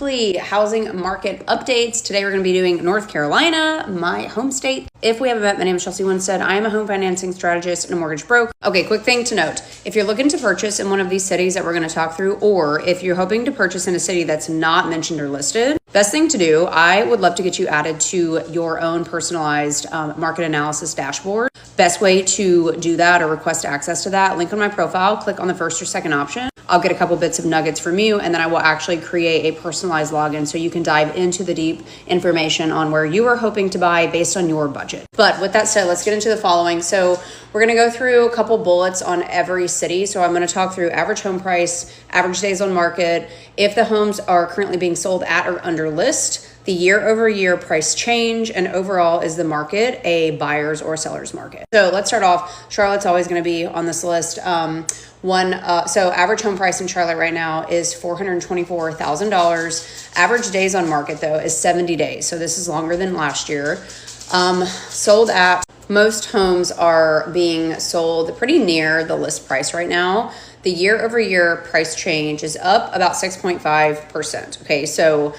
monthly housing market updates. Today we're going to be doing North Carolina, my home state. If we haven't met, my name is Chelsea Winstead. I am a home financing strategist and a mortgage broker. Okay, quick thing to note. If you're looking to purchase in one of these cities that we're going to talk through, or if you're hoping to purchase in a city that's not mentioned or listed, best thing to do, I would love to get you added to your own personalized market analysis dashboard. Best way to do that or request access to that, link on my profile, click on the first or second option. I'll get a couple bits of nuggets from you, and then I will actually create a personalized login so you can dive into the deep information on where you are hoping to buy based on your budget. But with that said, let's get into the following. So we're going to go through a couple bullets on every city. So I'm going to talk through average home price, average days on market, if the homes are currently being sold at or under list, the year-over-year price change, and overall, is the market a buyer's or seller's market? So let's start off. Charlotte's always going to be on this list. So average home price in Charlotte right now is $424,000. Average days on market though is 70 days. So this is longer than last year. Sold at, most homes are being sold pretty near the list price right now. The year-over-year price change is up about 6.5%. Okay, so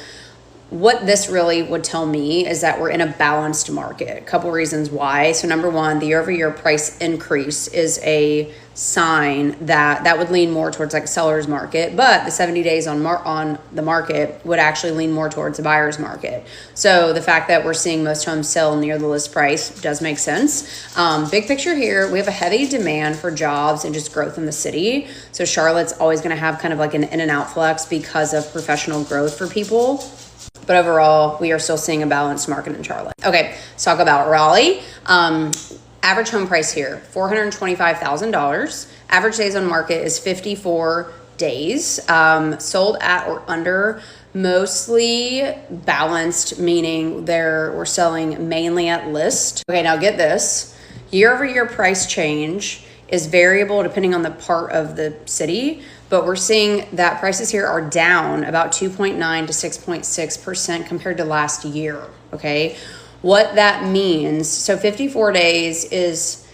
what this really would tell me is that we're in a balanced market. A couple reasons why. So number one, the year-over-year price increase is a sign that would lean more towards like a seller's market, but the 70 days on the market would actually lean more towards a buyer's market. So the fact that we're seeing most homes sell near the list price does make sense. Big picture here, we have a heavy demand for jobs and just growth in the city. So Charlotte's always going to have kind of like an in and out flex because of professional growth for people. But overall, we are still seeing a balanced market in Charlotte. Okay, let's talk about Raleigh. Average home price here, $425,000. Average days on market is 54 days. Sold at or under, mostly balanced, meaning we're selling mainly at list. Okay, now get this. Year-over-year price change is variable depending on the part of the city, but we're seeing that prices here are down about 2.9 to 6.6% compared to last year, okay? What that means, so 54 days is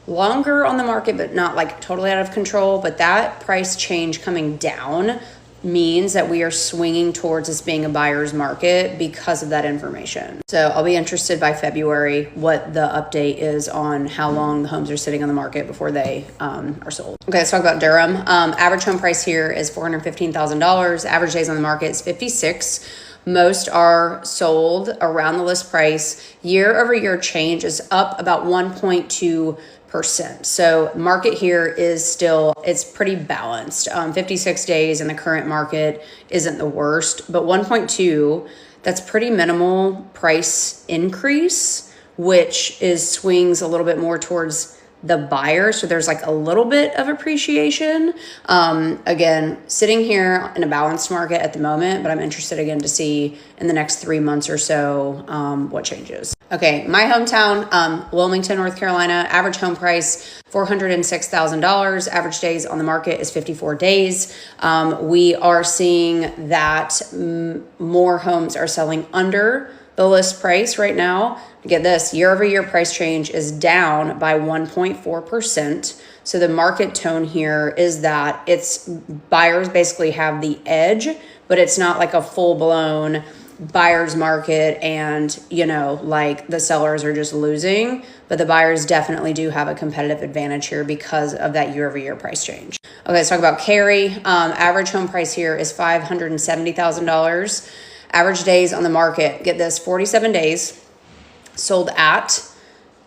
longer on the market, but not like totally out of control, but that price change coming down means that we are swinging towards this being a buyer's market because of that information. So I'll be interested by February what the update is on how long the homes are sitting on the market before they are sold. Okay, let's talk about Durham. Average home price here is $415,000. Average days on the market is 56. Most are sold around the list price. Year-over-year change is up about 1.2%. So market here is still, it's pretty balanced. 56 days in the current market isn't the worst, but 1.2, that's pretty minimal price increase, which swings a little bit more towards the buyer. So there's like a little bit of appreciation. Again, sitting here in a balanced market at the moment, but I'm interested again to see in the next 3 months or so what changes. Okay, my hometown, Wilmington, North Carolina, average home price, $406,000. Average days on the market is 54 days. We are seeing that more homes are selling under the list price right now. Get this, year-over-year price change is down by 1.4%. So the market tone here is that it's buyers basically have the edge, but it's not like a full-blown buyer's market and, like the sellers are just losing, but the buyers definitely do have a competitive advantage here because of that year-over-year price change. Okay, let's talk about Cary. Average home price here is $570,000. Average days on the market, get this, 47 days. Sold at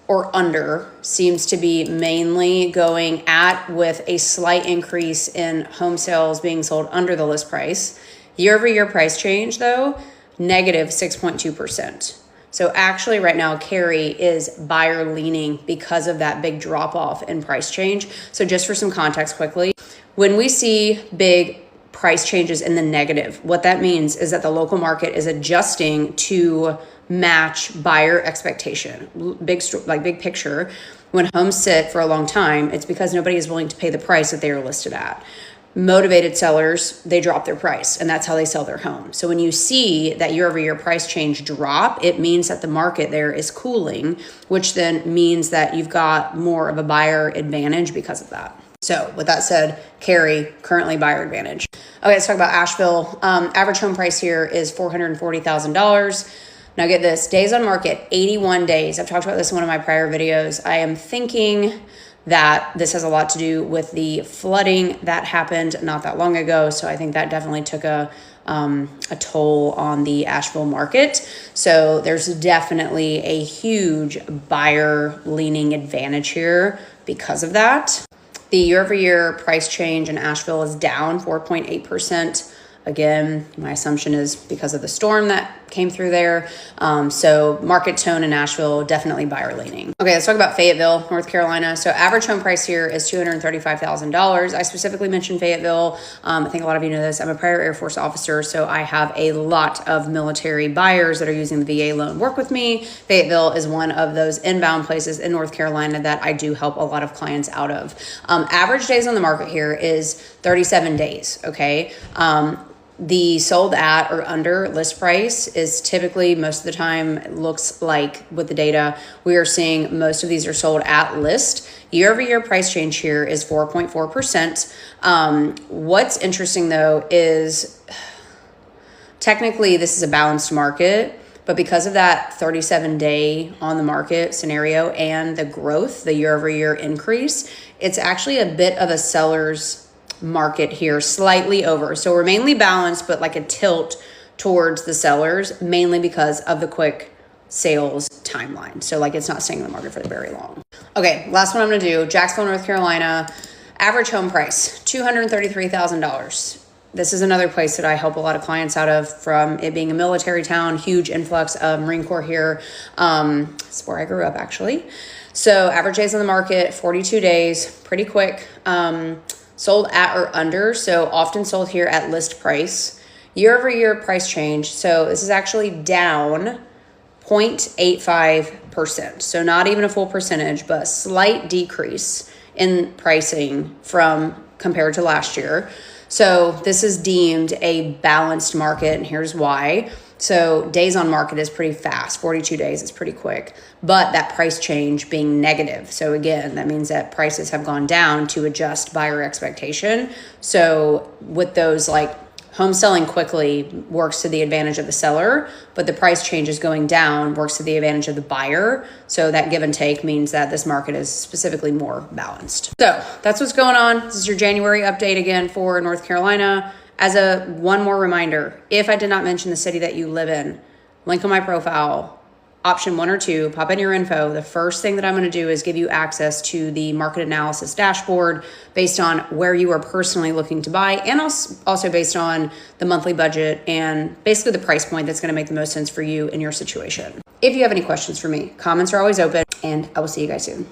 or under seems to be mainly going at, with a slight increase in home sales being sold under the list price. Year-over-year price change, though, negative 6.2%. So actually right now, Cary is buyer leaning because of that big drop off in price change. So just for some context quickly, when we see big price changes in the negative, what that means is that the local market is adjusting to match buyer expectation. Big picture, when homes sit for a long time, it's because nobody is willing to pay the price that they are listed at. Motivated sellers, they drop their price, and that's how they sell their home. So when you see that year-over-year price change drop, it means that the market there is cooling, which then means that you've got more of a buyer advantage because of that. So with that said, carry, currently buyer advantage. Okay, let's talk about Asheville. Average home price here is $440,000. Now get this, days on market, 81 days. I've talked about this in one of my prior videos. I am thinking that this has a lot to do with the flooding that happened not that long ago. So I think that definitely took a toll on the Asheville market. So there's definitely a huge buyer leaning advantage here because of that. The year-over-year price change in Asheville is down 4.8%. Again, my assumption is because of the storm that came through there. So market tone in Nashville, definitely buyer leaning. Okay, let's talk about Fayetteville, North Carolina. So average home price here is $235,000. I specifically mentioned Fayetteville. I think a lot of you know this. I'm a prior Air Force officer, so I have a lot of military buyers that are using the VA loan work with me. Fayetteville is one of those inbound places in North Carolina that I do help a lot of clients out of. Average days on the market here is 37 days, okay? The sold at or under list price is typically, most of the time, it looks like with the data, we are seeing most of these are sold at list. Year-over-year price change here is 4.4%. What's interesting though is technically this is a balanced market, but because of that 37-day on the market scenario and the growth, the year-over-year increase, it's actually a bit of a seller's market here, slightly over. So we're mainly balanced, but like a tilt towards the sellers, mainly because of the quick sales timeline. So like it's not staying in the market for very long. Okay, last one I'm gonna do, Jacksonville, North Carolina. Average home price, $233,000. This is another place that I help a lot of clients out of, from it being a military town, huge influx of Marine Corps here. It's where I grew up actually. So average days on the market, 42 days, pretty quick. Sold at or under, so often sold here at list price. Year-over-year price change, so this is actually down 0.85%. So not even a full percentage, but a slight decrease in pricing from compared to last year. So this is deemed a balanced market, and here's why. So days on market is pretty fast, 42 days is pretty quick, but that price change being negative. So again, that means that prices have gone down to adjust buyer expectation. So with those, like, home selling quickly works to the advantage of the seller, but the price change is going down works to the advantage of the buyer. So that give and take means that this market is specifically more balanced. So that's what's going on. This is your January update again for North Carolina. As a one more reminder, if I did not mention the city that you live in, link on my profile, option 1 or 2, pop in your info. The first thing that I'm going to do is give you access to the market analysis dashboard based on where you are personally looking to buy, and also based on the monthly budget and basically the price point that's going to make the most sense for you in your situation. If you have any questions for me, comments are always open, and I will see you guys soon.